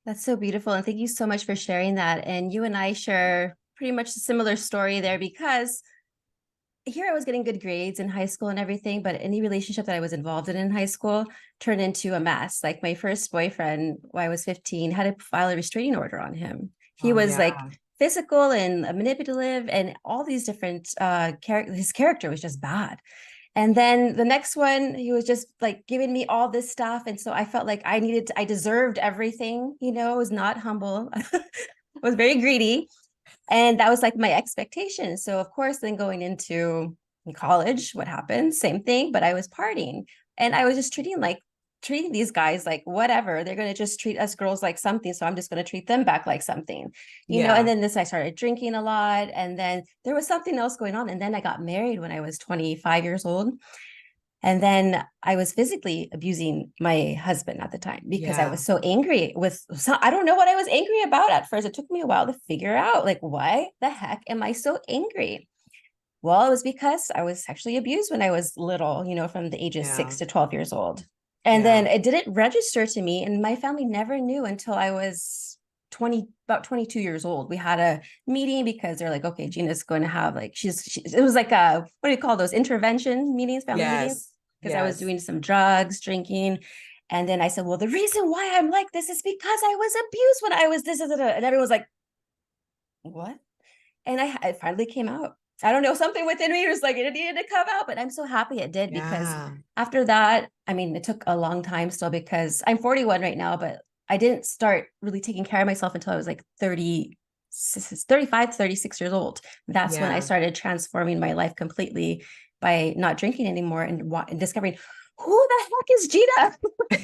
That's so beautiful. And thank you so much for sharing that. And you and I share pretty much a similar story there because here I was getting good grades in high school and everything, but any relationship that I was involved in high school turned into a mess. Like my first boyfriend, when I was 15, had to file a restraining order on him. He Oh was yeah. like physical and manipulative and all these different his character was just bad. And then the next one, he was just like giving me all this stuff. And so I felt like I deserved everything, I was not humble. I was very greedy. And that was like my expectation. So of course, then going into college, what happened? Same thing, but I was partying. And I was just treating these guys like whatever. They're gonna just treat us girls like something. So I'm just gonna treat them back like something, and Yeah. then I started drinking a lot. And then there was something else going on. And then I got married when I was 25 years old. And then I was physically abusing my husband at the time because I Yeah. was so angry I don't know what I was angry about at first. It took me a while to figure out, like, why the heck am I so angry? Well, it was because I was sexually abused when I was little, from the ages Yeah. 6 to 12 years old. And Yeah. then it didn't register to me. And my family never knew until I was about 22 years old. We had a meeting because they're like, okay, Gina's going to have like, it was like what do you call those intervention meetings, family meetings? Yes. Because I was Yes. doing some drugs, drinking. And then I said, well, the reason why I'm like this is because I was abused when I was this. And everyone was like, what? And I finally came out. I don't know, something within me was like it needed to come out, but I'm so happy it did because Yeah. after that, I mean, it took a long time still because I'm 41 right now, but I didn't start really taking care of myself until I was like 35, 36 years old. That's when I Yeah. started transforming my life completely by not drinking anymore and discovering who the heck is Gina?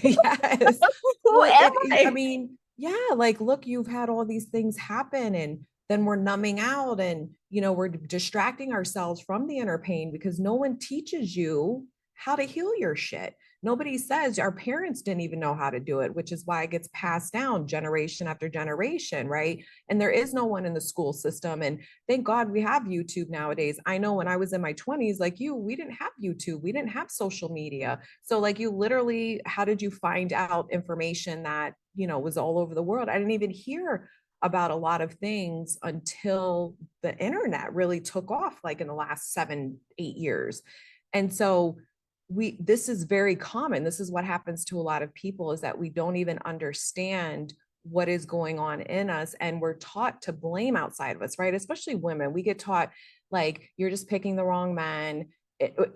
Yes. Who Well, am I I? mean, yeah, like, look, you've had all these things happen, and then we're numbing out and, we're distracting ourselves from the inner pain because no one teaches you how to heal your shit. Nobody says our parents didn't even know how to do it, which is why it gets passed down generation after generation, right? And there is no one in the school system. And thank God we have YouTube nowadays. I know when I was in my 20s, like you, we didn't have YouTube, we didn't have social media. So, like, you literally, how did you find out information that, was all over the world? I didn't even hear about a lot of things until the internet really took off, like in the last 7, 8 years. And so, this is very common. This is what happens to a lot of people, is that we don't even understand what is going on in us, and we're taught to blame outside of us, right? Especially women, we get taught like, you're just picking the wrong man.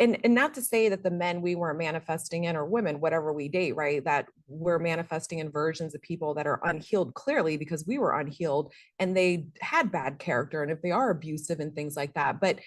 And not to say that the men we were manifesting in, or women, whatever we date, right, that we're manifesting in versions of people that are unhealed, clearly, because we were unhealed and they had bad character, and if they are abusive and things like that. But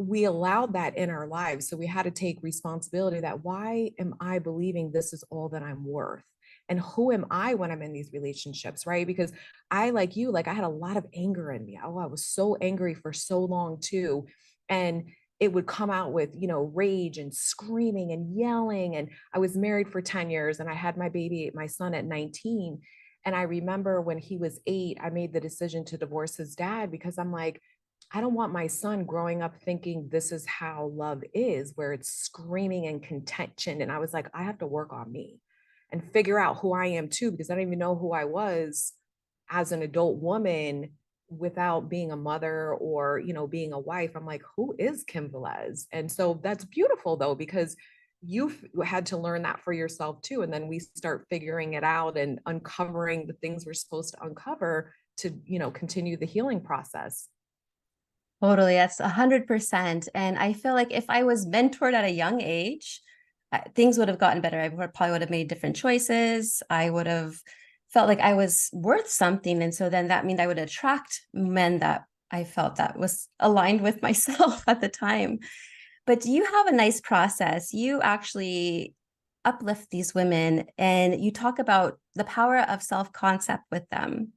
we allowed that in our lives. So we had to take responsibility, that why am I believing this is all that I'm worth? And who am I when I'm in these relationships, right? Because I, like you, like, I had a lot of anger in me. Oh, I was so angry for so long too. And it would come out with, rage and screaming and yelling. And I was married for 10 years and I had my son at 19. And I remember when he was 8, I made the decision to divorce his dad, because I'm like, I don't want my son growing up thinking this is how love is, where it's screaming and contention. And I was like, I have to work on me and figure out who I am too, because I didn't even know who I was as an adult woman without being a mother or, being a wife. I'm like, who is Kim Velez? And so that's beautiful though, because you've had to learn that for yourself too. And then we start figuring it out and uncovering the things we're supposed to uncover to, continue the healing process. Totally, that's 100%. And I feel like if I was mentored at a young age, things would have gotten better. Probably would have made different choices. I would have felt like I was worth something. And so then that means I would attract men that I felt that was aligned with myself at the time. But you have a nice process. You actually uplift these women and you talk about the power of self-concept with them.